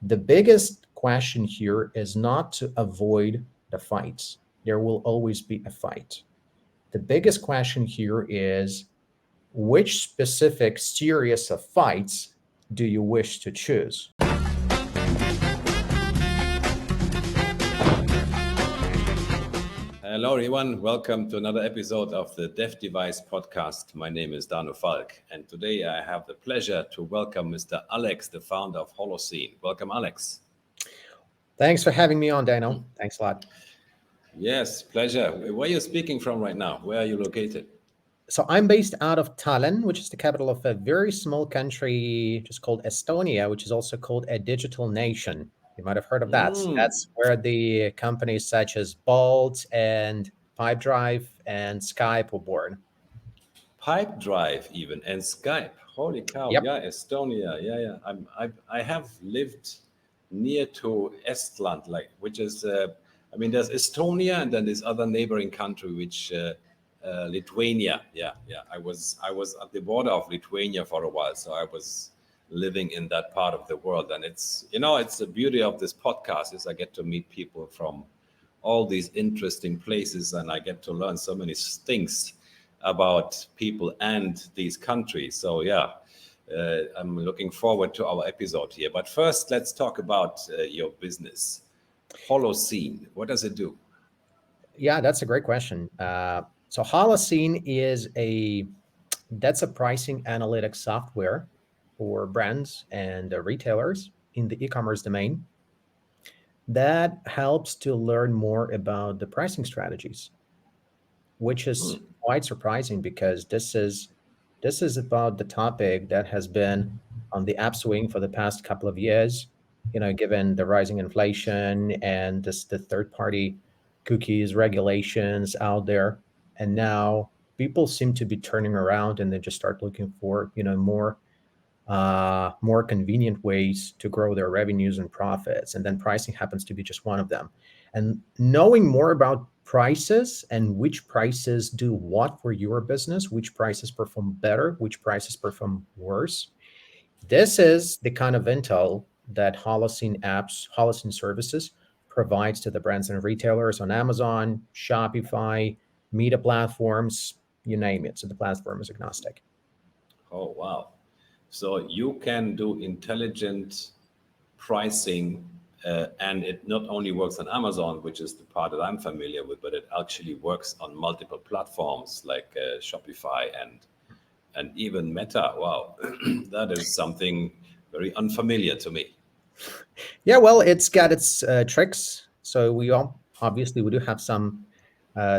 The biggest question here is not to avoid the fights. There will always be a fight. The biggest question here is which specific series of fights do you wish to choose? Hello, everyone. Welcome to another episode of the Dev Device Podcast. My name is Dano Falk, and today I have the pleasure to welcome Mr. Alex, the founder of Holocene. Welcome, Alex. Thanks for having me on, Dano. Thanks a lot. Yes, pleasure. Where are you speaking from right now? Where are you located? So I'm based out of Tallinn, which is the capital of a very small country just called Estonia, which is also called a digital nation. You might have heard of that. Mm, That's where the companies such as Bolt and Pipedrive and Skype were born. Pipe Drive, even, and Skype. Holy cow! Yep. Yeah, Estonia. Yeah. I have lived near to Estland, like which is. I mean, there's Estonia, and then this other neighboring country, which Lithuania. Yeah. I was at the border of Lithuania for a while, so I was living in that part of the world, and it's the beauty of this podcast is I get to meet people from all these interesting places, and I get to learn so many things about people and these countries. So yeah, I'm looking forward to our episode here. But first, let's talk about your business, Holocene. What does it do? Yeah, that's a great question. So Holocene is that's a pricing analytics software for brands and retailers in the e-commerce domain that helps to learn more about the pricing strategies, which is quite surprising because this is about the topic that has been on the upswing for the past couple of years, given the rising inflation and the third party cookies regulations out there. And now people seem to be turning around and they just start looking for, more convenient ways to grow their revenues and profits. And then pricing happens to be just one of them. And knowing more about prices and which prices do what for your business, which prices perform better, which prices perform worse. This is the kind of intel that Holocene services provides to the brands and retailers on Amazon, Shopify, Meta platforms, you name it. So the platform is agnostic. Oh, wow. So you can do intelligent pricing, and it not only works on Amazon, which is the part that I'm familiar with, but it actually works on multiple platforms like Shopify and even Meta. Wow, that is something very unfamiliar to me. Yeah, well, it's got its tricks. So we do have some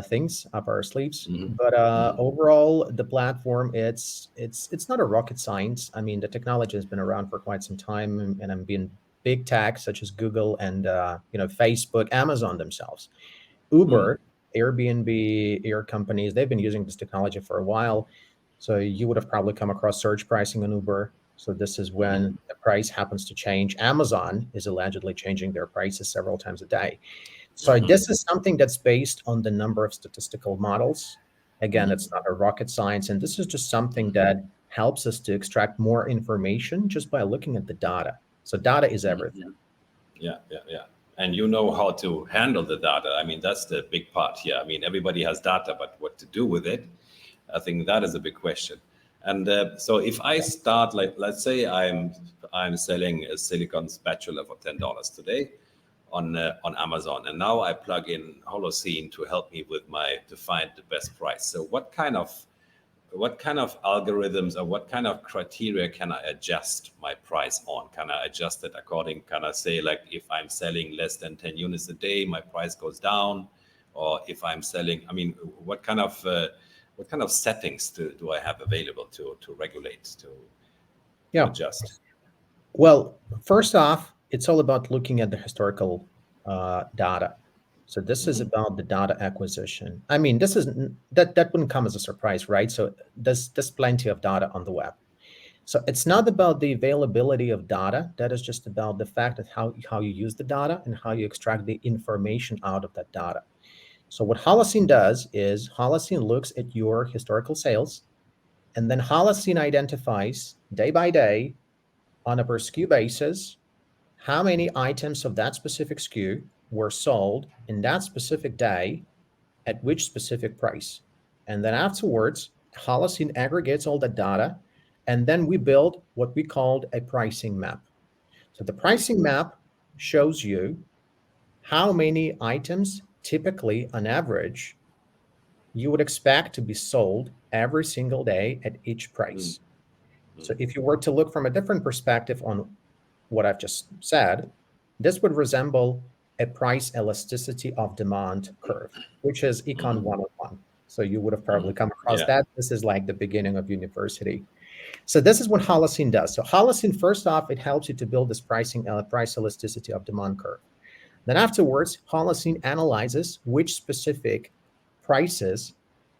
things up our sleeves, but overall, the platform it's not a rocket science. I mean, the technology has been around for quite some time, and I'm being big tech such as Google and Facebook, Amazon themselves, Uber, Airbnb, air companies. They've been using this technology for a while. So you would have probably come across surge pricing on Uber. So this is when the price happens to change. Amazon is allegedly changing their prices several times a day. So this is something that's based on the number of statistical models. Again, it's not a rocket science, and this is just something that helps us to extract more information just by looking at the data. So data is everything. Yeah. And you know how to handle the data. I mean, that's the big part here. I mean, everybody has data, but what to do with it, I think that is a big question. And so if I start, like, let's say I'm selling a silicon spatula for $10 today on Amazon, and now I plug in Holocene to help me with to find the best price. So what kind of algorithms or what kind of criteria can I adjust my price on? Can I adjust it according? Can I say, like, if I'm selling less than 10 units a day, my price goes down? Or if I'm selling, I mean, what kind of settings do I have available to regulate, to Yeah. adjust? Well, first off, it's all about looking at the historical data. So this is about the data acquisition. I mean, this is that wouldn't come as a surprise, right? So there's plenty of data on the web. So it's not about the availability of data. That is just about the fact that how you use the data and how you extract the information out of that data. So what Holocene does is Holocene looks at your historical sales, and then Holocene identifies day by day on a per SKU basis how many items of that specific SKU were sold in that specific day at which specific price. And then afterwards, Holocene aggregates all that data, and then we build what we called a pricing map. So the pricing map shows you how many items typically on average you would expect to be sold every single day at each price. So if you were to look from a different perspective on what I've just said, this would resemble a price elasticity of demand curve, which is Econ 101. So you would have probably come across Yeah. that. This is like the beginning of university. So this is what Holocene does. So Holocene, first off, it helps you to build this price elasticity of demand curve. Then afterwards, Holocene analyzes which specific prices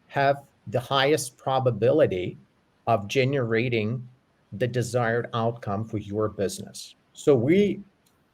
have the highest probability of generating the desired outcome for your business. So we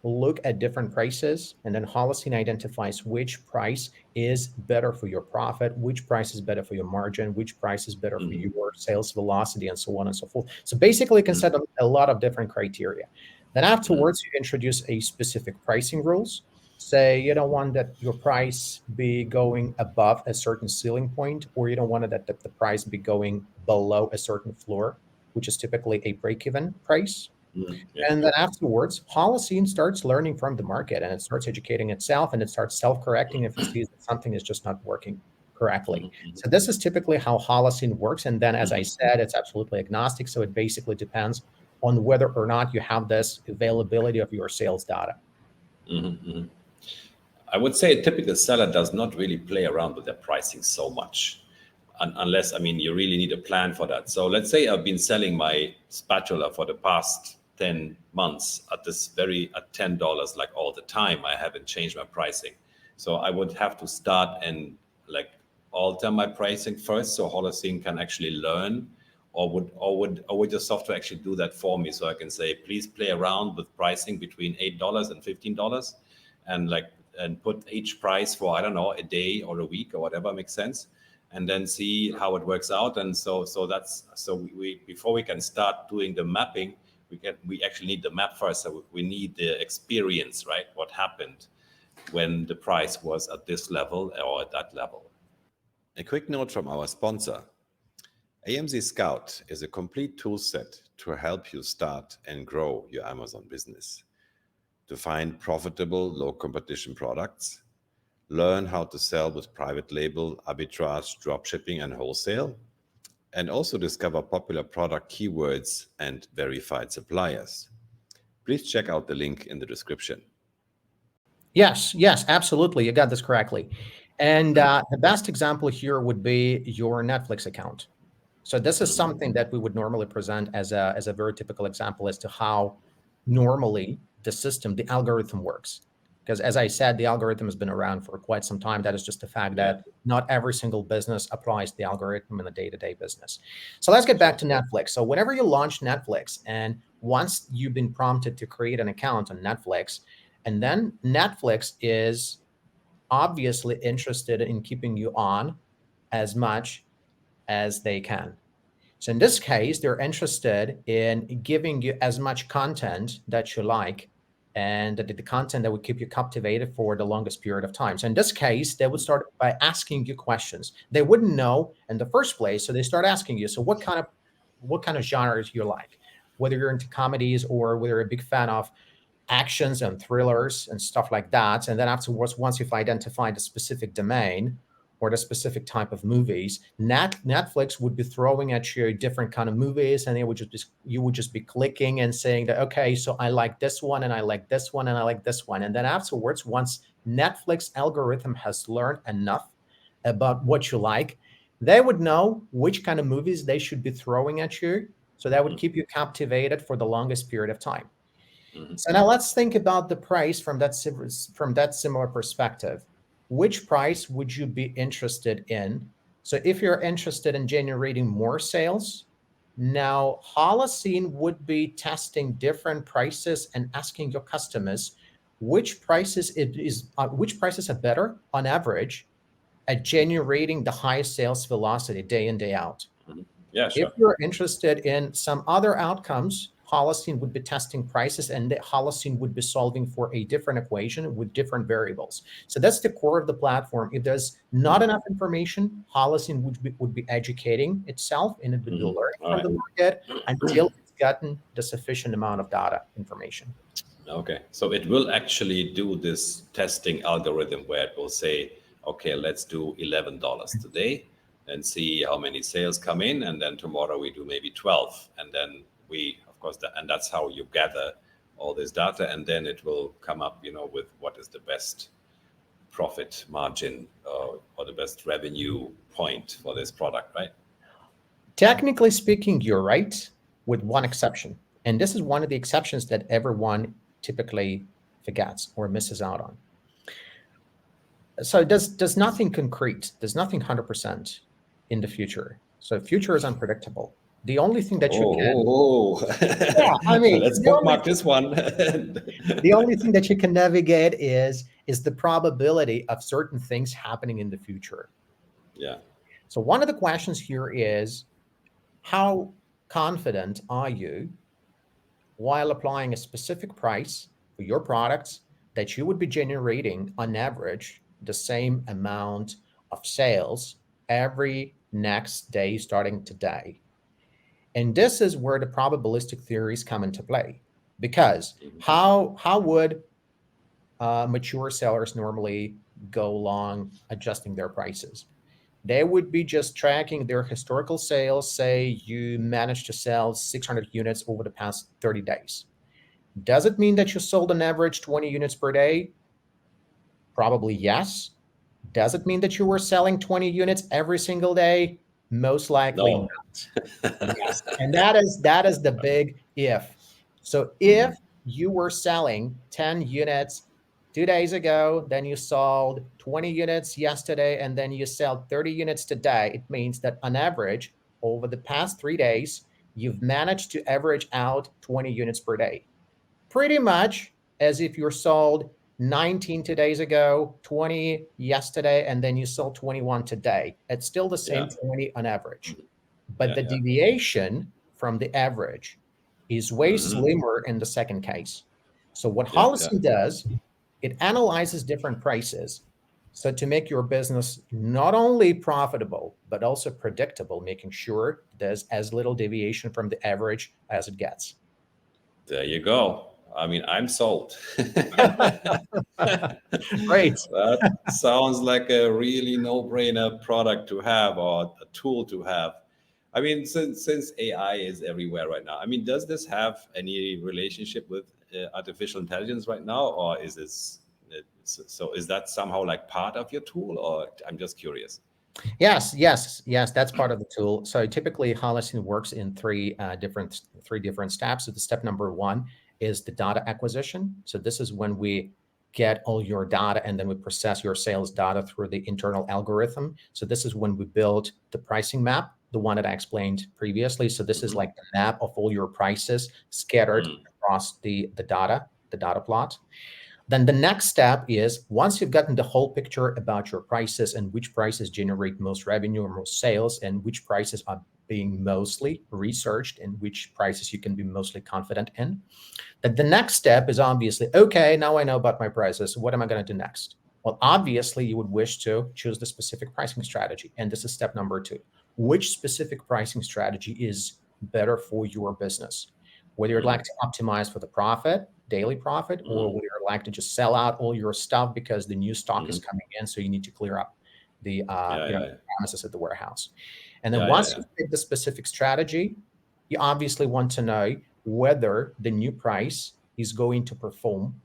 look at different prices, and then Holocene identifies which price is better for your profit, which price is better for your margin, which price is better for your sales velocity, and so on and so forth. So basically, it can set a lot of different criteria. Then afterwards, you introduce a specific pricing rules. Say you don't want that your price be going above a certain ceiling point, or you don't want that the price be going below a certain floor, which is typically a break-even price. Yeah. And then afterwards, Holocene starts learning from the market, and it starts educating itself, and it starts self-correcting if it sees that something is just not working correctly. So this is typically how Holocene works. And then, as I said, it's absolutely agnostic. So it basically depends on whether or not you have this availability of your sales data. I would say a typical seller does not really play around with their pricing so much, unless, I mean, you really need a plan for that. So let's say I've been selling my spatula for the past 10 months at $10 like all the time. I haven't changed my pricing. So I would have to start and like alter my pricing first, so Holocene can actually learn, or would your software actually do that for me? So I can say, please play around with pricing between $8 and $15, and put each price for, I don't know, a day or a week or whatever makes sense, and then see how it works out. And so we before we can start doing the mapping, we actually need the map first. So we need the experience, right? What happened when the price was at this level or at that level. A quick note from our sponsor. AMZ Scout is a complete tool set to help you start and grow your Amazon business. To find profitable, low competition products, learn how to sell with private label, arbitrage, dropshipping, and wholesale, and also discover popular product keywords and verified suppliers. Please check out the link in the description. Yes, absolutely. You got this correctly. And the best example here would be your Netflix account. So this is something that we would normally present as a very typical example as to how normally the algorithm works. Because as I said, the algorithm has been around for quite some time. That is just the fact that not every single business applies the algorithm in the day-to-day business. So let's get back to Netflix. So whenever you launch Netflix, and once you've been prompted to create an account on Netflix, and then Netflix is obviously interested in keeping you on as much as they can. So in this case, they're interested in giving you as much content that you like, and the content that would keep you captivated for the longest period of time. So in this case, they would start by asking you questions. They wouldn't know in the first place, so they start asking you, so what kind of genres you like, whether you're into comedies or whether you're a big fan of actions and thrillers and stuff like that. And then afterwards, once you've identified a specific domain or the specific type of movies, Netflix would be throwing at you different kind of movies, and you would just be clicking and saying that, okay, so I like this one, and I like this one, and I like this one. And then afterwards, once Netflix algorithm has learned enough about what you like, they would know which kind of movies they should be throwing at you. So that would keep you captivated for the longest period of time. So now let's think about the price from that similar perspective. Which price would you be interested in? So if you're interested in generating more sales, now Holocene would be testing different prices and asking your customers which prices are better on average at generating the highest sales velocity day in, day out. Yeah, sure. If you're interested in some other outcomes, Holocene would be testing prices, and the Holocene would be solving for a different equation with different variables. So that's the core of the platform. If there's not enough information, Holocene would be educating itself, and it would be learning All from right. the market until it's gotten the sufficient amount of data information. Okay, so it will actually do this testing algorithm where it will say, okay, let's do $11 today and see how many sales come in, and then tomorrow we do maybe 12, and then we, of course, and that's how you gather all this data, and then it will come up, with what is the best profit margin or the best revenue point for this product, right? Technically speaking, you're right, with one exception. And this is one of the exceptions that everyone typically forgets or misses out on. So there's nothing concrete, there's nothing 100% in the future. So future is unpredictable. The only thing that you can, yeah, I mean, let's bookmark this one. The only thing that you can navigate is the probability of certain things happening in the future. Yeah. So one of the questions here is, how confident are you while applying a specific price for your products that you would be generating on average the same amount of sales every next day starting today? And this is where the probabilistic theories come into play, because how would mature sellers normally go along adjusting their prices? They would be just tracking their historical sales. Say you managed to sell 600 units over the past 30 days. Does it mean that you sold on average 20 units per day? Probably yes. Does it mean that you were selling 20 units every single day? Most likely No. not. Yes. And that is the big if. So if you were selling 10 units 2 days ago, then you sold 20 units yesterday, and then you sell 30 units today, it means that on average, over the past 3 days, you've managed to average out 20 units per day. Pretty much as if you're sold 19 2 days ago, 20 yesterday, and then you sold 21 today. It's still the same 20 on average. But the deviation from the average is way slimmer in the second case. So what Holocene does, it analyzes different prices. So to make your business not only profitable, but also predictable, making sure there's as little deviation from the average as it gets. There you go. I mean, I'm sold. Great. That sounds like a really no-brainer product to have, or a tool to have. I mean, since AI is everywhere right now, I mean, does this have any relationship with artificial intelligence right now, or is this so? Is that somehow like part of your tool, or I'm just curious? Yes, that's part of the tool. So typically Holocene works in three different steps. So the step number one is the data acquisition. So this is when we get all your data and then we process your sales data through the internal algorithm. So this is when we build the pricing map, the one that I explained previously. So this is like the map of all your prices scattered across the data plot. Then the next step is, once you've gotten the whole picture about your prices and which prices generate most revenue or most sales, and which prices are being mostly researched and which prices you can be mostly confident in, then the next step is obviously, okay, now I know about my prices. What am I going to do next? Well, obviously, you would wish to choose the specific pricing strategy. And this is step number two. Which specific pricing strategy is better for your business? Whether you'd like to optimize for the profit, daily profit, or whether you'd like to just sell out all your stuff because the new stock is coming in, so you need to clear up the premises at the warehouse. And then once you pick the specific strategy, you obviously want to know whether the new price is going to perform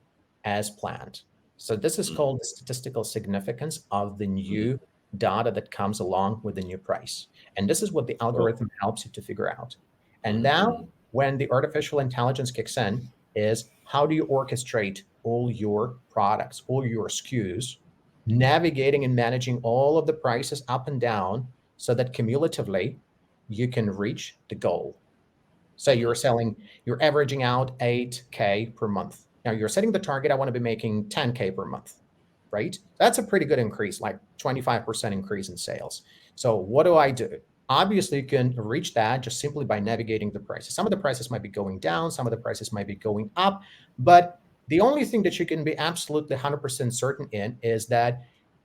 as planned. So this is called the statistical significance of the new data that comes along with the new price. And this is what the algorithm helps you to figure out. And now, when the artificial intelligence kicks in, is how do you orchestrate all your products, all your SKUs, navigating and managing all of the prices up and down so that cumulatively you can reach the goal. So you're averaging out 8K per month. Now you're setting the target, I want to be making 10K per month, right? That's a pretty good increase, like 25% increase in sales. So what do? Obviously, you can reach that just simply by navigating the prices. Some of the prices might be going down, some of the prices might be going up, but the only thing that you can be absolutely 100% certain in is that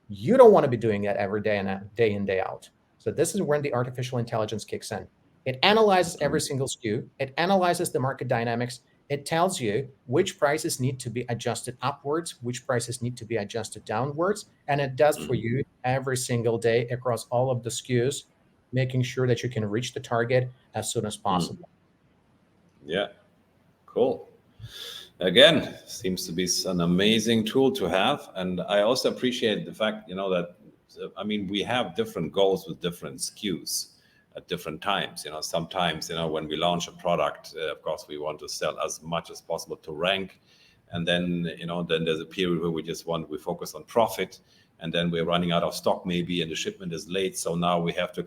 you don't want to be doing that every day and day in, day out. So this is when the artificial intelligence kicks in. It analyzes every single SKU. It analyzes the market dynamics. It tells you which prices need to be adjusted upwards, which prices need to be adjusted downwards, and it does for you every single day across all of the SKUs, making sure that you can reach the target as soon as possible. Yeah, cool. Again, seems to be an amazing tool to have. And I also appreciate the fact, that, I mean, we have different goals with different SKUs at different times. Sometimes, when we launch a product, of course, we want to sell as much as possible to rank. And then, then there's a period where we focus on profit. And then we're running out of stock maybe, and the shipment is late. So now we have to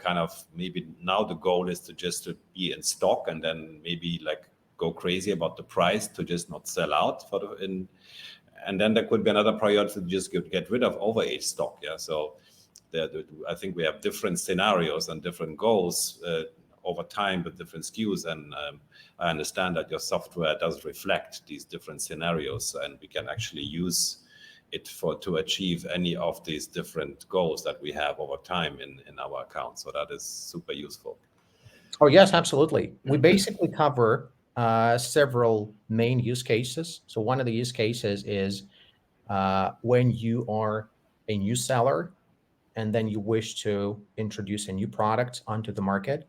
now the goal is to be in stock, and then maybe like go crazy about the price to just not sell out and then there could be another priority to just get rid of overage stock. Yeah. So I think we have different scenarios and different goals over time with different SKUs. And I understand that your software does reflect these different scenarios, and we can actually use it to achieve any of these different goals that we have over time in our account. So that is super useful. Oh, yes, absolutely. We basically cover several main use cases. So one of the use cases is when you are a new seller and then you wish to introduce a new product onto the market,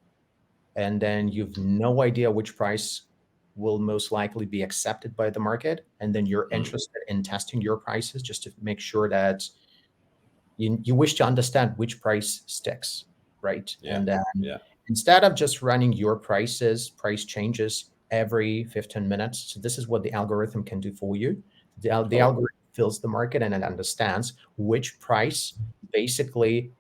and then you've no idea which price will most likely be accepted by the market, and then you're interested in testing your prices just to make sure that you wish to understand which price sticks, right? Yeah. And then instead of just running your price changes every 15 minutes. So this is what the algorithm can do for you. The algorithm fills the market, and it understands which price basically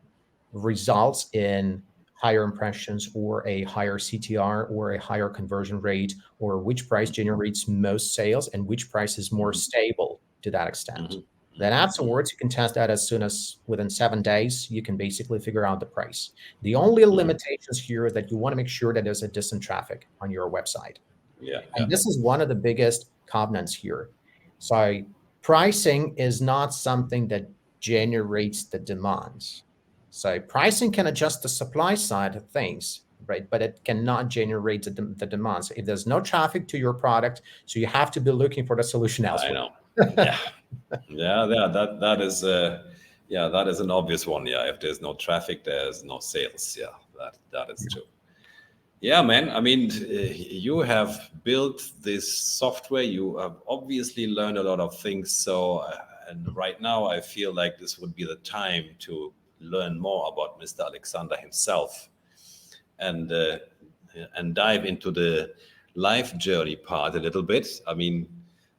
results in higher impressions or a higher CTR or a higher conversion rate, or which price generates most sales and which price is more stable to that extent. Then afterwards, you can test that as soon as within 7 days, you can basically figure out the price. The only limitations here is that you want to make sure that there's a decent traffic on your website. And this is one of the biggest covenants here. So pricing is not something that generates the demands. So pricing can adjust the supply side of things, right? But it cannot generate the demands. If there's no traffic to your product, so you have to be looking for the solution elsewhere. I know. That is that is an obvious one. Yeah, if there's no traffic, there's no sales. Yeah, that is true. Yeah, man. I mean, you have built this software. You have obviously learned a lot of things. So, and right now, I feel like this would be the time to learn more about Mr. Alexander himself, and dive into the life journey part a little bit. I mean,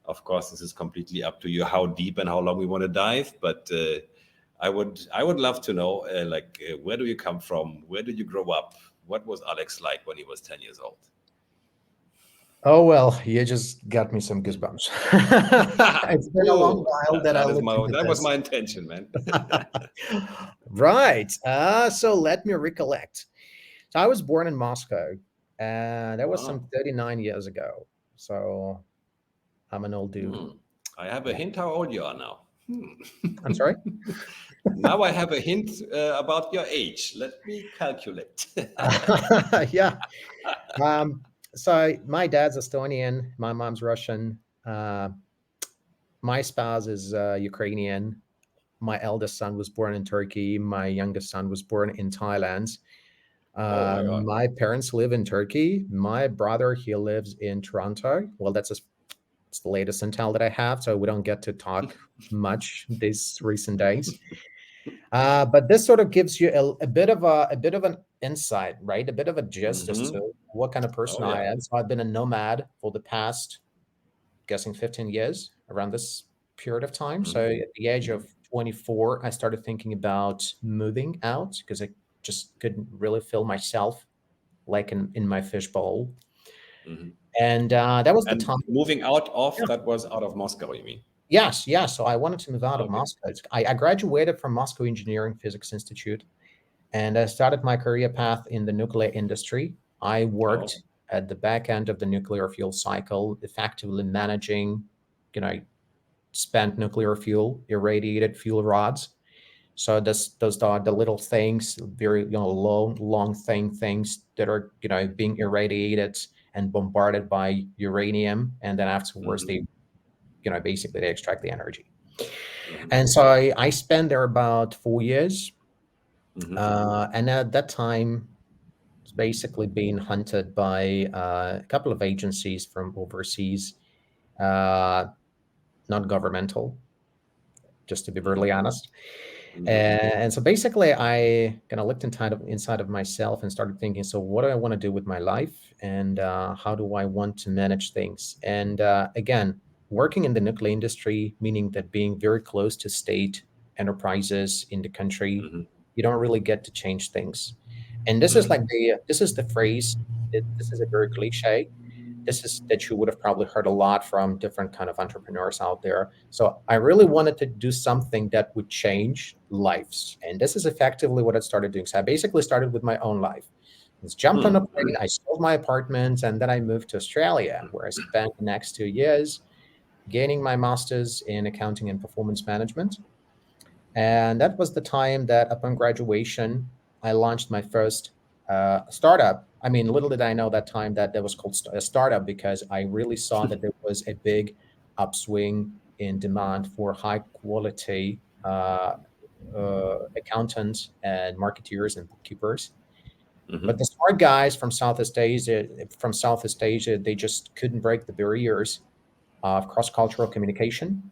of course, this is completely up to you how deep and how long we want to dive. But I would love to know, where do you come from? Where did you grow up? What was Alex like when he was 10 years old? Oh, well, you just got me some goosebumps. It's been a long while that I looked into that was this. my intention, man. Right. So let me recollect. So I was born in Moscow, and that was some 39 years ago. So I'm an old dude. I have a hint how old you are now. I'm sorry? Now I have a hint about your age. Let me calculate. Yeah. So my dad's Estonian, my mom's Russian. My spouse is Ukrainian. My eldest son was born in Turkey. My youngest son was born in Thailand. My parents live in Turkey. My brother, he lives in Toronto. Well, it's the latest intel that I have, so we don't get to talk much these recent days. But this sort of gives you a bit of an insight, right? A bit of a gist as to what kind of person I am. So I've been a nomad for the past, guessing 15 years, around this period of time. So at the age of 24, I started thinking about moving out because I just couldn't really feel myself like in my fishbowl. And that was the time. Moving out of, that was out of Moscow, you mean? Yes. So I wanted to move out of Moscow. I graduated from Moscow Engineering Physics Institute. And I started my career path in the nuclear industry. I worked at the back end of the nuclear fuel cycle, effectively managing, spent nuclear fuel, irradiated fuel rods. So those are the little things, very long thin things that are being irradiated and bombarded by uranium, and then afterwards they basically they extract the energy. And so I spent there about 4 years, and at that time, it's basically being hunted by a couple of agencies from overseas, uh, not governmental, just to be brutally honest. And so basically, I kind of looked inside of myself and started thinking, so what do I want to do with my life, and how do I want to manage things? And again, working in the nuclear industry, meaning that being very close to state enterprises in the country, you don't really get to change things. And this is the phrase. This is a very cliche. This is that you would have probably heard a lot from different kind of entrepreneurs out there. So I really wanted to do something that would change lives, and this is effectively what I started doing. So I basically started with my own life. I just jumped on a plane, I sold my apartment, and then I moved to Australia, where I spent the next 2 years gaining my master's in accounting and performance management. And that was the time that upon graduation, I launched my first startup. I mean, little did I know that time that was called a startup, because I really saw that there was a big upswing in demand for high quality accountants and marketeers and bookkeepers. But the smart guys from Southeast Asia, they just couldn't break the barriers of cross-cultural communication.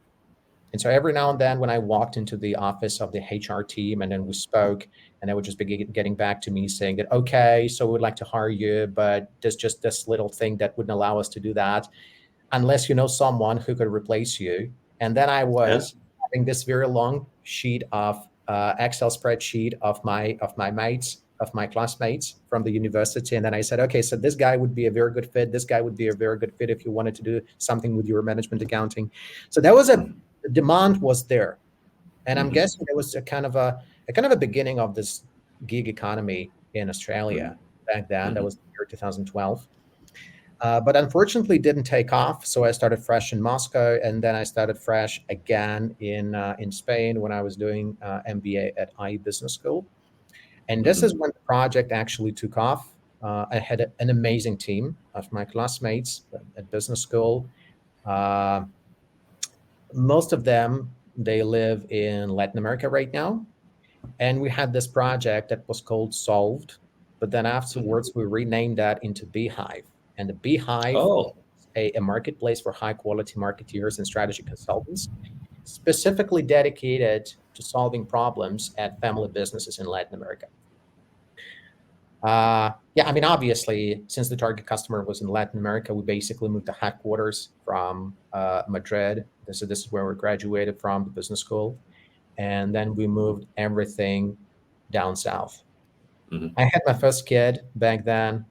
And so every now and then, when I walked into the office of the HR team and then we spoke, and they would just be getting back to me saying that, okay, so we'd like to hire you, but there's just this little thing that wouldn't allow us to do that unless you know someone who could replace you. And then I was having this very long sheet of Excel spreadsheet of my mates, of my classmates from the university. And then I said, okay, so this guy would be a very good fit. This guy would be a very good fit if you wanted to do something with your management accounting. So that was the demand was there. And I'm guessing there was a kind of a beginning of this gig economy in Australia back then. That was the year 2012. But unfortunately didn't take off. So I started fresh in Moscow, and then I started fresh again in Spain when I was doing MBA at IE Business School. And this is when the project actually took off. I had an amazing team of my classmates at business school. Most of them, they live in Latin America right now. And we had this project that was called Solved. But then afterwards, we renamed that into Beehive. And the Beehive is a marketplace for high quality marketeers and strategy consultants, specifically dedicated to solving problems at family businesses in Latin America. Yeah, I mean, obviously, since the target customer was in Latin America, we basically moved the headquarters from Madrid. This is where we graduated from the business school. And then we moved everything down south. I had my first kid back then,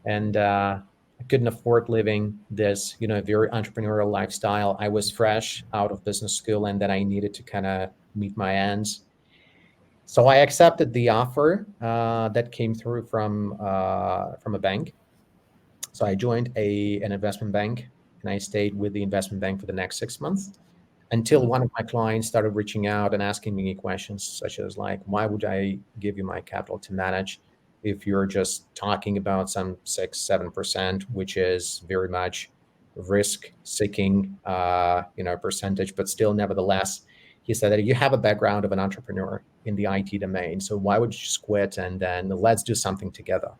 and I couldn't afford living this, very entrepreneurial lifestyle. I was fresh out of business school, and then I needed to kind of meet my ends. So I accepted the offer that came through from a bank. So I joined an investment bank, and I stayed with the investment bank for the next 6 months until one of my clients started reaching out and asking me questions such as like, why would I give you my capital to manage if you're just talking about some 6-7%, which is very much risk seeking percentage, but still nevertheless, he said that you have a background of an entrepreneur in the IT domain, so why would you just quit and then let's do something together.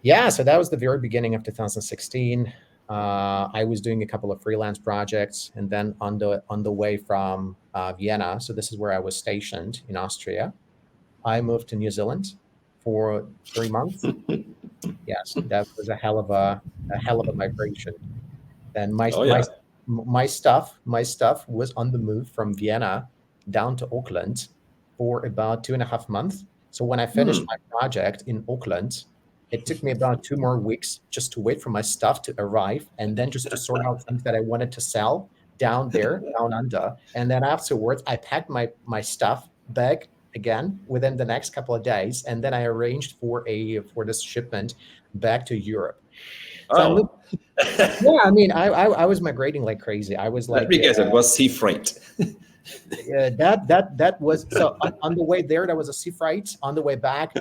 Yeah, so that was the very beginning of 2016. I was doing a couple of freelance projects, and then on the way from Vienna, so this is where I was stationed in Austria, I moved to New Zealand for 3 months. Yes, that was a hell of a migration. And my stuff was on the move from Vienna down to Auckland for about 2.5 months. So when I finished my project in Auckland, it took me about 2 more weeks just to wait for my stuff to arrive, and then just to sort out things that I wanted to sell down there, down under. And then afterwards, I packed my stuff back again within the next couple of days, and then I arranged for this shipment back to Europe. So I moved. Oh, Yeah, I mean, I was migrating like crazy. I was let like, me guess, it was sea freight. that was so on the way there was a sea freight. On the way back,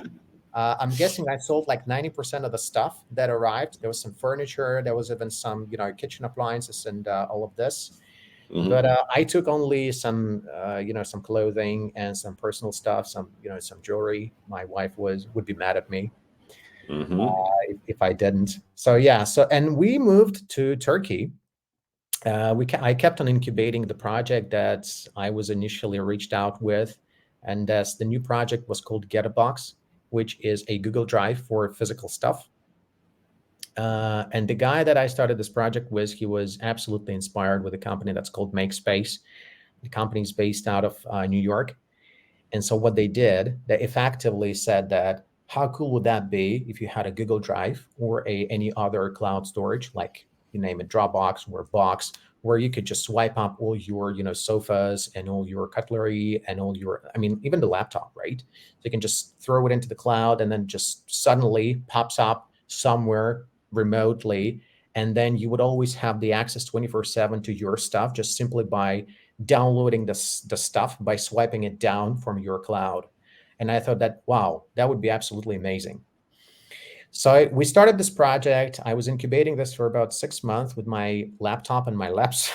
I'm guessing I sold like 90% of the stuff that arrived. There was some furniture, there was even some kitchen appliances and all of this. But I took only some some clothing and some personal stuff, some jewelry. My wife would be mad at me if I didn't. So yeah, and we moved to Turkey. I kept on incubating the project that I was initially reached out with, and the new project was called Get a Box, which is a Google Drive for physical stuff. And the guy that I started this project with, he was absolutely inspired with a company that's called MakeSpace. The company is based out of New York. And so what they did, they effectively said that, how cool would that be if you had a Google Drive or any other cloud storage, like you name it, Dropbox or Box, where you could just swipe up all your, sofas and all your cutlery and all your, I mean, even the laptop, right? So you can just throw it into the cloud and then just suddenly pops up somewhere remotely. And then you would always have the access 24/7 to your stuff just simply by downloading the stuff by swiping it down from your cloud. And I thought that, wow, that would be absolutely amazing. So we started this project. I was incubating this for about 6 months with my laptop and my labs.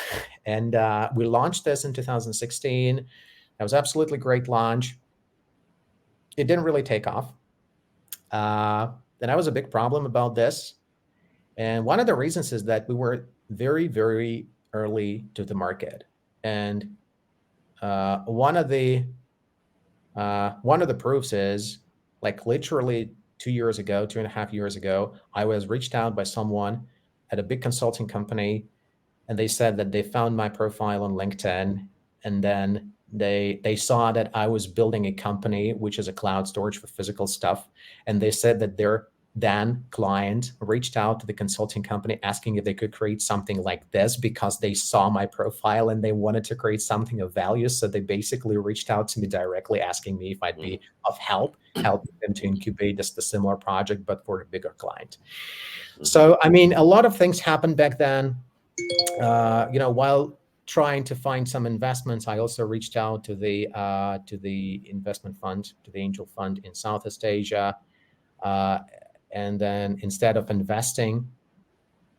And we launched this in 2016. That was absolutely great launch. It didn't really take off. Then I was a big problem about this. And one of the reasons is that we were very, very early to the market. And one of the proofs is, like, literally 2 years ago, 2.5 years ago, I was reached out by someone at a big consulting company, and they said that they found my profile on LinkedIn, and then they saw that I was building a company which is a cloud storage for physical stuff, and they said that their then client reached out to the consulting company asking if they could create something like this because they saw my profile and they wanted to create something of value. So they basically reached out to me directly asking me if I'd be of helping them to incubate just a similar project, but for a bigger client. So, I mean, a lot of things happened back then. While trying to find some investments, I also reached out to the investment fund, to the angel fund in Southeast Asia. And then instead of investing,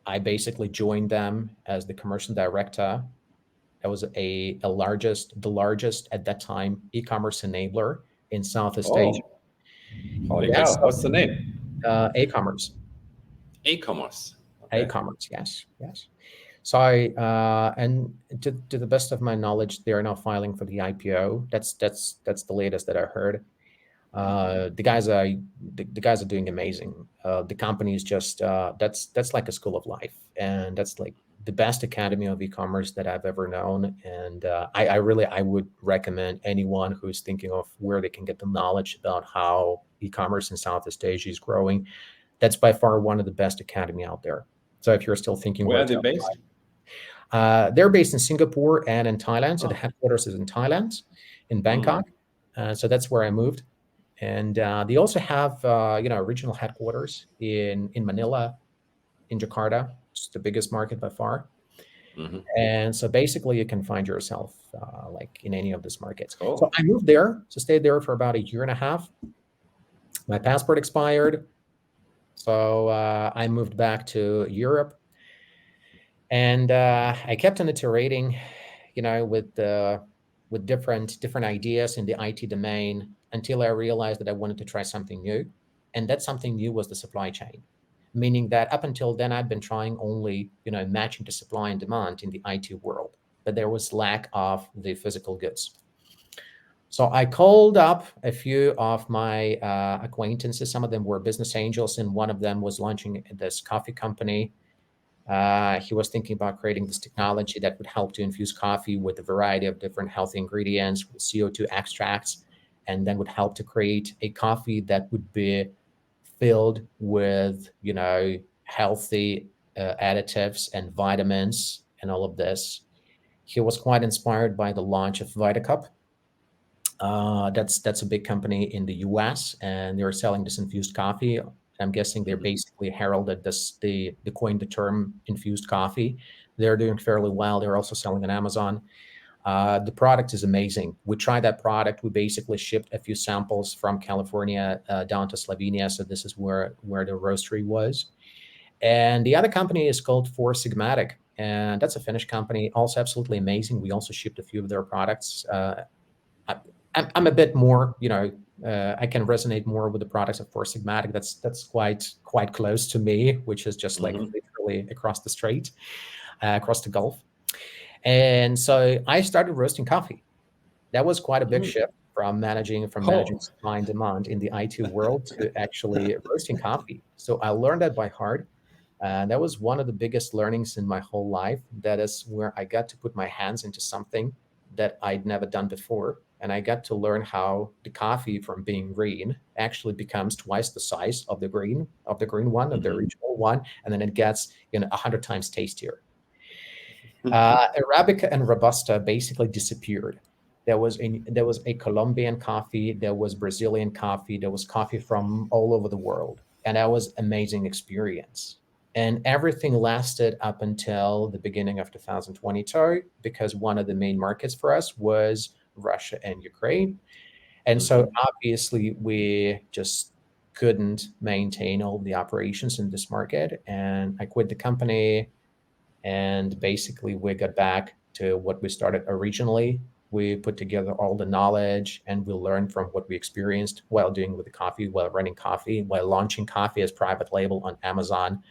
I basically joined them as the commercial director. That was the largest at that time e-commerce enabler in Southeast Asia. Holy Yes. cow! What's the name? E-commerce. E-commerce. Okay. E-commerce. Yes. So and to the best of my knowledge, they are now filing for the IPO. That's the latest that I heard. The guys are doing amazing. The company is just that's like a school of life, and that's like the best academy of e-commerce that I've ever known. And I would recommend anyone who's thinking of where they can get the knowledge about how e-commerce in Southeast Asia is growing. That's by far one of the best academy out there. So if you're still thinking Where are they based? They're based in Singapore and in Thailand. So the headquarters is in Thailand, in Bangkok. So that's where I moved. And they also have, regional headquarters in Manila, in Jakarta, which is the biggest market by far. And so basically you can find yourself like in any of these markets. Cool. So I moved there, so stayed there for about 1.5 years. My passport expired. So I moved back to Europe. And I kept on iterating, with different ideas in the IT domain until I realized that I wanted to try something new. And that something new was the supply chain, meaning that up until then, I'd been trying only, matching the supply and demand in the IT world, but there was lack of the physical goods. So I called up a few of my acquaintances. Some of them were business angels, and one of them was launching this coffee company. He was thinking about creating this technology that would help to infuse coffee with a variety of different healthy ingredients, with CO2 extracts, and then would help to create a coffee that would be filled with, healthy additives and vitamins and all of this. He was quite inspired by the launch of VitaCup. That's a big company in the US, and they're selling this infused coffee. I'm guessing they're basically heralded this, the coined the term infused coffee. They're doing fairly well. They're also selling on Amazon. The product is amazing. We tried that product. We basically shipped a few samples from California down to Slovenia. So this is where the roastery was. And the other company is called Four Sigmatic, and that's a Finnish company, also absolutely amazing. We also shipped a few of their products. I'm a bit more, I can resonate more with the products of Four Sigmatic. That's quite close to me, which is just like literally across the strait, across the Gulf. And so I started roasting coffee. That was quite a big shift from managing supply and demand in the IT world to actually roasting coffee. So I learned that by heart. And that was one of the biggest learnings in my whole life. That is where I got to put my hands into something that I'd never done before. And I got to learn how the coffee from being green actually becomes twice the size of the green one, of the original one. And then it gets 100 times tastier. Arabica and Robusta basically disappeared. There was a Colombian coffee, there was Brazilian coffee, there was coffee from all over the world. And that was amazing experience. And everything lasted up until the beginning of 2022, because one of the main markets for us was Russia and Ukraine. And so obviously we just couldn't maintain all the operations in this market. And I quit the company, and basically we got back to what we started originally. We put together all the knowledge, and we learned from what we experienced while doing with the coffee, while running coffee, while launching coffee as private label on Amazon,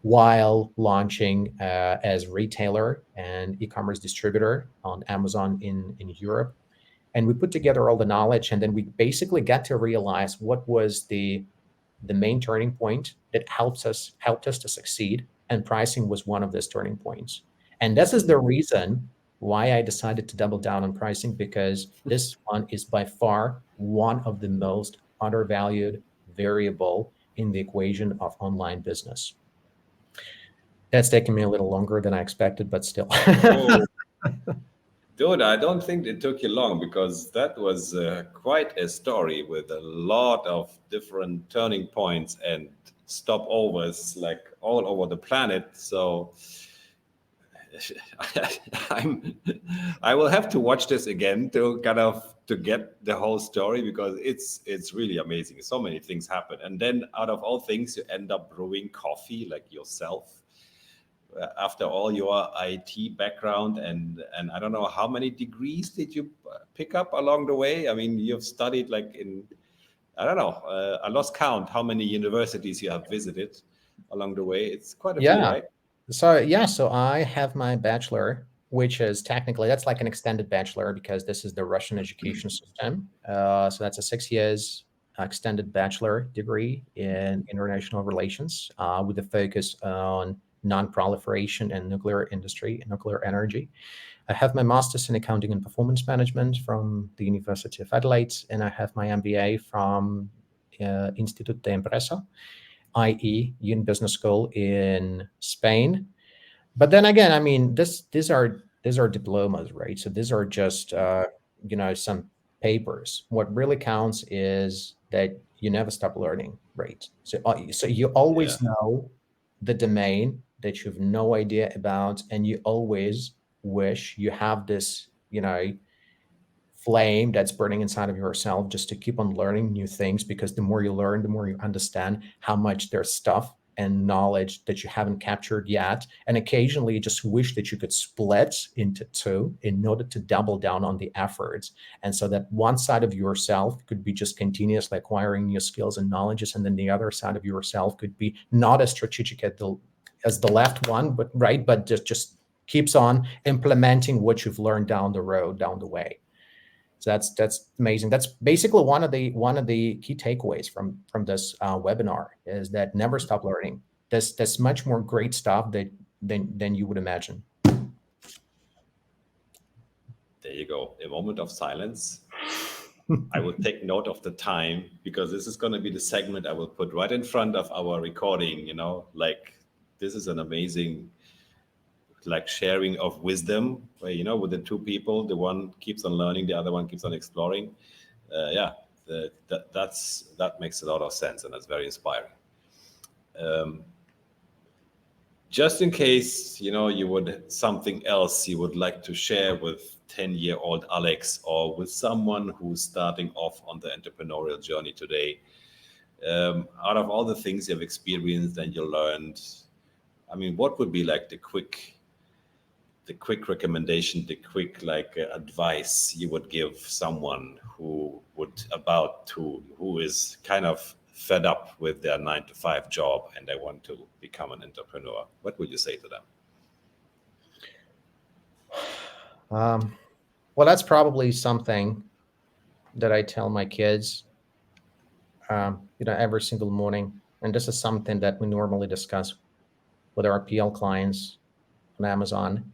while launching as retailer and e-commerce distributor on Amazon in Europe. And we put together all the knowledge, and then we basically got to realize what was the main turning point that helped us to succeed. And pricing was one of those turning points. And this is the reason why I decided to double down on pricing, because this one is by far one of the most undervalued variable in the equation of online business. That's taken me a little longer than I expected, but still. Oh, dude, I don't think it took you long, because that was quite a story with a lot of different turning points and stopovers, like all over the planet. So I will have to watch this again to get the whole story, because it's really amazing. So many things happen, and then out of all things, you end up brewing coffee like yourself. After all your IT background, and I don't know how many degrees did you pick up along the way. I mean, you've studied like in, I don't know, I lost count how many universities you have visited along the way. It's quite a few, right? So I have my bachelor, which is technically, that's like an extended bachelor, because this is the Russian education system. So that's a 6 years extended bachelor degree in international relations, with a focus on non-proliferation and nuclear industry and nuclear energy. I have my master's in accounting and performance management from the University of Adelaide, and I have my MBA from Institut de Empresa, i.e. Uni Business School in Spain. But then again, I mean, these are diplomas, right? So these are just some papers. What really counts is that you never stop learning, right? So you always know the domain that you have no idea about, and you always wish you have this, flame that's burning inside of yourself, just to keep on learning new things, because the more you learn, the more you understand how much there's stuff and knowledge that you haven't captured yet. And occasionally you just wish that you could split into two in order to double down on the efforts. And so that one side of yourself could be just continuously acquiring new skills and knowledges, and then the other side of yourself could be not as strategic as the left one, but just keeps on implementing what you've learned down the way. So that's amazing. That's basically one of the key takeaways from this webinar, is that never stop learning. There's much more great stuff than you would imagine. There you go. A moment of silence. I will take note of the time, because this is going to be the segment I will put right in front of our recording. Like, this is an amazing like sharing of wisdom, where with the two people, the one keeps on learning, the other one keeps on exploring. Yeah, that makes a lot of sense, and that's very inspiring. Just in case you would something else you would like to share with 10-year-old Alex, or with someone who's starting off on the entrepreneurial journey today, out of all the things you've experienced and you learned, I mean, what would be like the quick recommendation, the quick advice you would give someone who is kind of fed up with their 9-to-5 job and they want to become an entrepreneur? What would you say to them? Well, that's probably something that I tell my kids, every single morning. And this is something that we normally discuss with our PL clients on Amazon,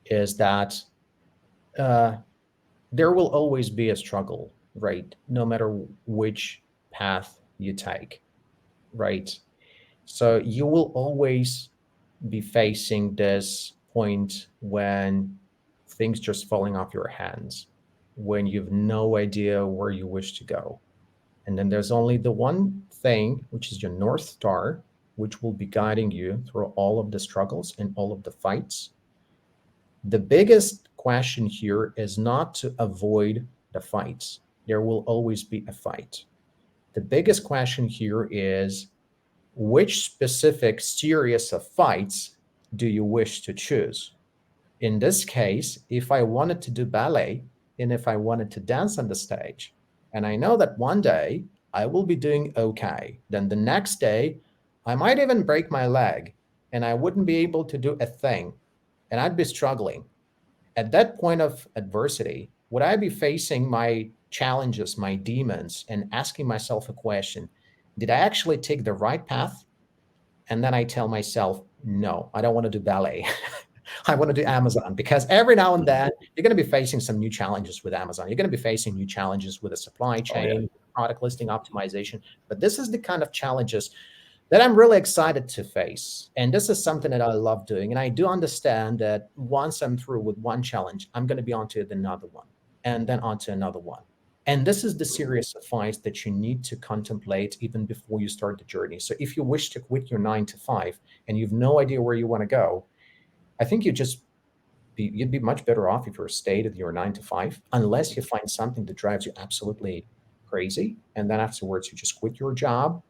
is that there will always be a struggle, right? No matter which path you take, right? So you will always be facing this point when things just falling off your hands, when you've no idea where you wish to go. And then there's only the one thing, which is your North Star, which will be guiding you through all of the struggles and all of the fights. The biggest question here is not to avoid the fights. There will always be a fight. The biggest question here is, which specific series of fights do you wish to choose? In this case, if I wanted to do ballet and if I wanted to dance on the stage, and I know that one day I will be doing okay, then the next day I might even break my leg and I wouldn't be able to do a thing and I'd be struggling. At that point of adversity, would I be facing my challenges, my demons, and asking myself a question? Did I actually take the right path? And then I tell myself, no, I don't want to do ballet. I want to do Amazon, because every now and then you're going to be facing some new challenges with Amazon. You're going to be facing new challenges with a supply chain, product listing optimization. But this is the kind of challenges that I'm really excited to face. And this is something that I love doing. And I do understand that once I'm through with one challenge, I'm going to be onto another one and then onto another one. And this is the series of fights that you need to contemplate even before you start the journey. So if you wish to quit your 9-to-5 and you've no idea where you want to go, I think you'd be much better off if you stayed at your 9-to-5, unless you find something that drives you absolutely crazy. And then afterwards, you just quit your job.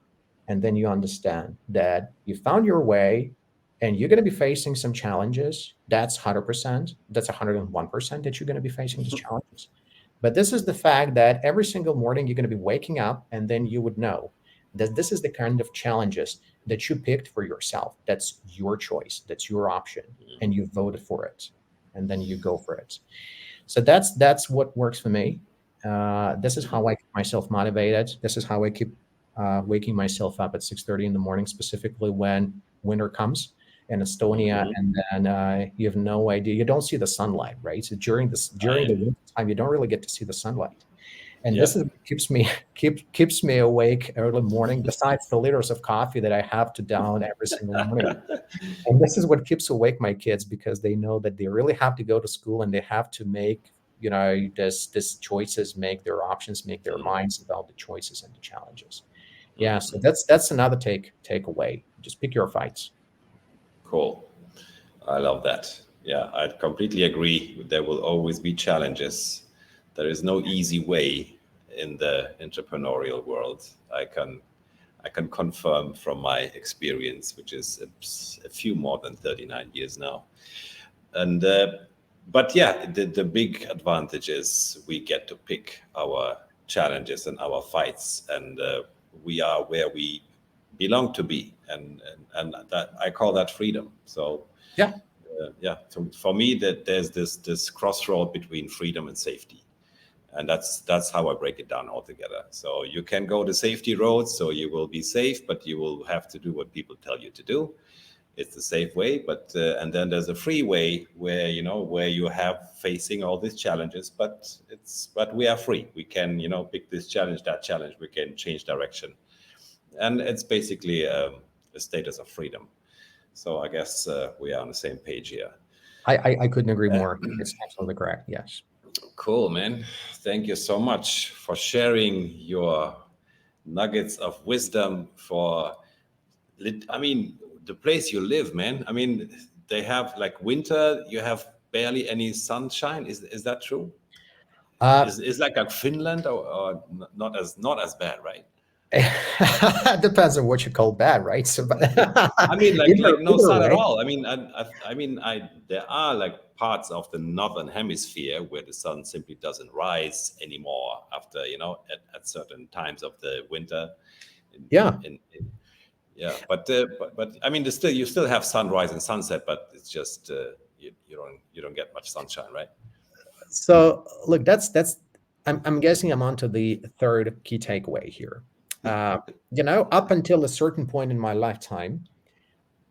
And then you understand that you found your way and you're going to be facing some challenges. That's 100%. That's 101% that you're going to be facing these challenges. But this is the fact that every single morning you're going to be waking up, and then you would know that this is the kind of challenges that you picked for yourself. That's your choice. That's your option. And you voted for it. And then you go for it. So that's what works for me. This is how I keep myself motivated. This is how I keep waking myself up at 6:30 in the morning, specifically when winter comes in Estonia, and then you have no idea. You don't see the sunlight, right? So during the winter time, you don't really get to see the sunlight, and this is what keeps me awake early morning. Besides the liters of coffee that I have to down every single morning, and this is what keeps awake my kids, because they know that they really have to go to school and they have to make this choices, make their options, make their minds about the choices and the challenges. Yeah, so that's another takeaway. Just pick your fights. Cool. I love that. Yeah, I completely agree. There will always be challenges. There is no easy way in the entrepreneurial world. I can confirm from my experience, which is a few more than 39 years now. And but yeah, the big advantage is we get to pick our challenges and our fights, and we are where we belong to be, and that I call that freedom. So so for me, that there's this crossroad between freedom and safety, and that's how I break it down altogether. So you can go the safety road, so you will be safe, but you will have to do what people tell you to do. It's the safe way, but and then there's a free way where you have facing all these challenges, but we are free. We can pick this challenge, that challenge. We can change direction, and it's basically a status of freedom. So I guess we are on the same page here. I couldn't agree more. It's absolutely correct. Yes. Cool, man. Thank you so much for sharing your nuggets of wisdom for, I mean, the place you live, man. I mean, they have like winter, you have barely any sunshine. Is that true? Uh, Is like a Finland or not as bad, right? Depends on what you call bad, right? So, but I mean, like no either sun at way. all. I mean, I there are like parts of the northern hemisphere where the sun simply doesn't rise anymore after at certain times of the winter. Yeah. Yeah, but I mean, you still have sunrise and sunset, but it's just you don't get much sunshine, right? So look, that's I'm guessing I'm onto the third key takeaway here. Up until a certain point in my lifetime,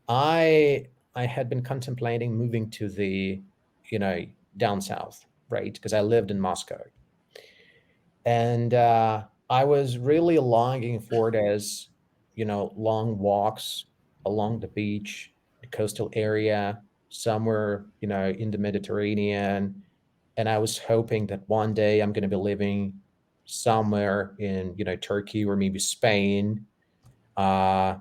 I I had been contemplating moving to the, down south, right? Because I lived in Moscow, and I was really longing for it as, long walks along the beach, the coastal area, somewhere, in the Mediterranean. And I was hoping that one day I'm going to be living somewhere in, Turkey or maybe Spain. Uh,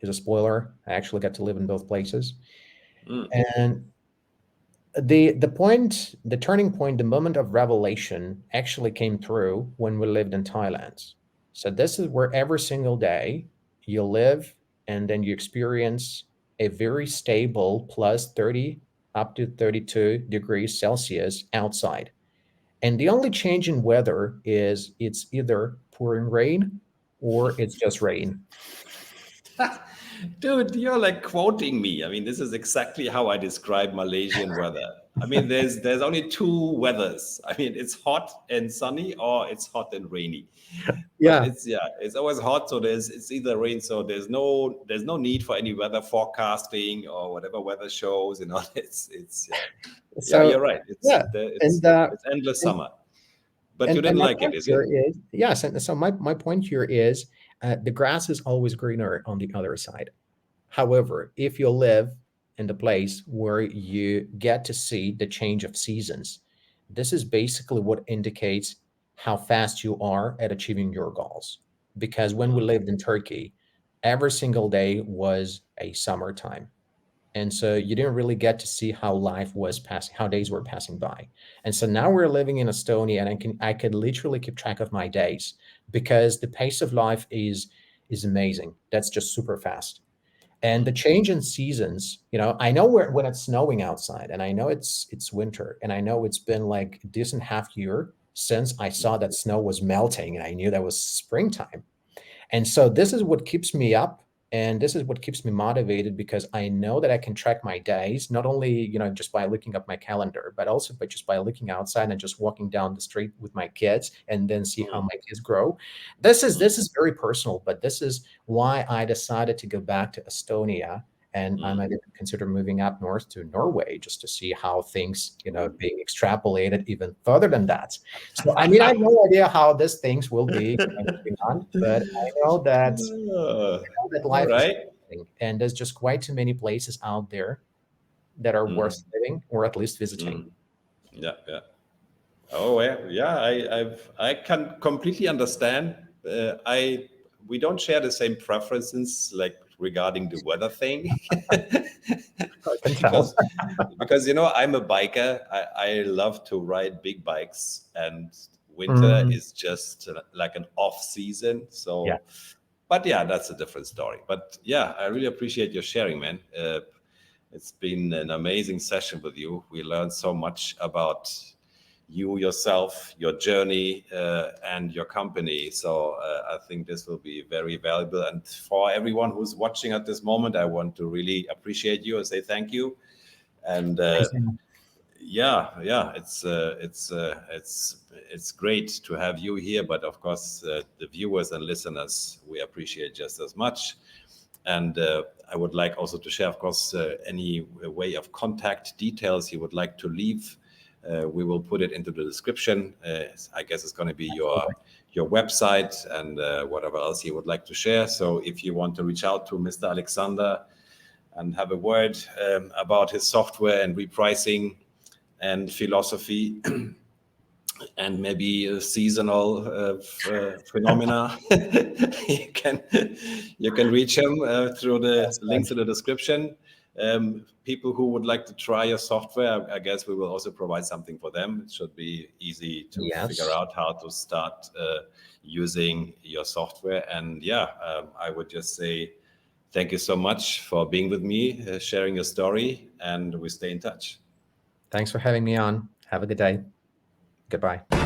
is a spoiler. I actually got to live in both places. Mm. And the turning point, the moment of revelation actually came through when we lived in Thailand. So this is where every single day you live and then you experience a very stable plus 30 up to 32 degrees Celsius outside. And the only change in weather is it's either pouring rain or it's just rain. Dude, you're like quoting me. I mean, this is exactly how I describe Malaysian weather. I mean, there's only two weathers. I mean, it's hot and sunny, or it's hot and rainy. But Yeah. it's always hot, so it's either rain. So there's no need for any weather forecasting or whatever weather shows. It's yeah, So you're right. yeah, and It's endless and summer. But you and didn't my like it, point is here it? is yes, and so my point here is the grass is always greener on the other side. However, if you live in the place where you get to see the change of seasons, this is basically what indicates how fast you are at achieving your goals. Because when we Mm. lived in Turkey, every single day was a summertime. And so you didn't really get to see how life was passing, how days were passing by. And so now we're living in Estonia, and I could literally keep track of my days because the pace of life is amazing. That's just super fast. And the Mm. change in seasons, I know when it's snowing outside, and I know it's winter, and I know it's been like a decent half year since I saw that snow was melting, and I knew that was springtime. And so this is what keeps me up, and this is what keeps me motivated because I know that I can track my days, not only, just by looking up my calendar, but also by just by looking outside and just walking down the street with my kids and then see how Mm. my kids grow. This is Mm. this is very personal, but this is why I decided to go back to Estonia, and I Mm. might even consider moving up north to Norway just to see how things, being extrapolated even further than that. So, I mean, I have no idea how these things will be, moving on, but I know that All life is right. interesting, and there's just quite too many places out there that are Mm. worth living or at least visiting. Mm. Yeah, yeah. Oh, yeah. I can completely understand. I We don't share the same preferences, like regarding the weather thing, I can tell. because I'm a biker. I love to ride big bikes, and winter Mm, is just like an off season. yeah. So, but yeah, that's a different story. But yeah, I really appreciate your sharing, man. It's been an amazing session with you. We learned so much about you yourself, your journey, and your company. So I think this will be very valuable. And for everyone who's watching at this moment, I want to really appreciate you and say thank you. And Amazing. yeah, it's great to have you here. But of course, the viewers and listeners, we appreciate just as much. And I would like also to share, of course, any way of contact details you would like to leave. We will put it into the description. I guess it's going to be your website and whatever else you would like to share. So if you want to reach out to Mr. Alexander, and have a word about his software and repricing and philosophy and maybe a seasonal phenomena, you can reach him through the links in the description. People who would like to try your software, I guess we will also provide something for them. It should be easy to figure out how to start using your software. And yeah, I would just say thank you so much for being with me, sharing your story, and we stay in touch. Thanks for having me on. Have a good day. Goodbye.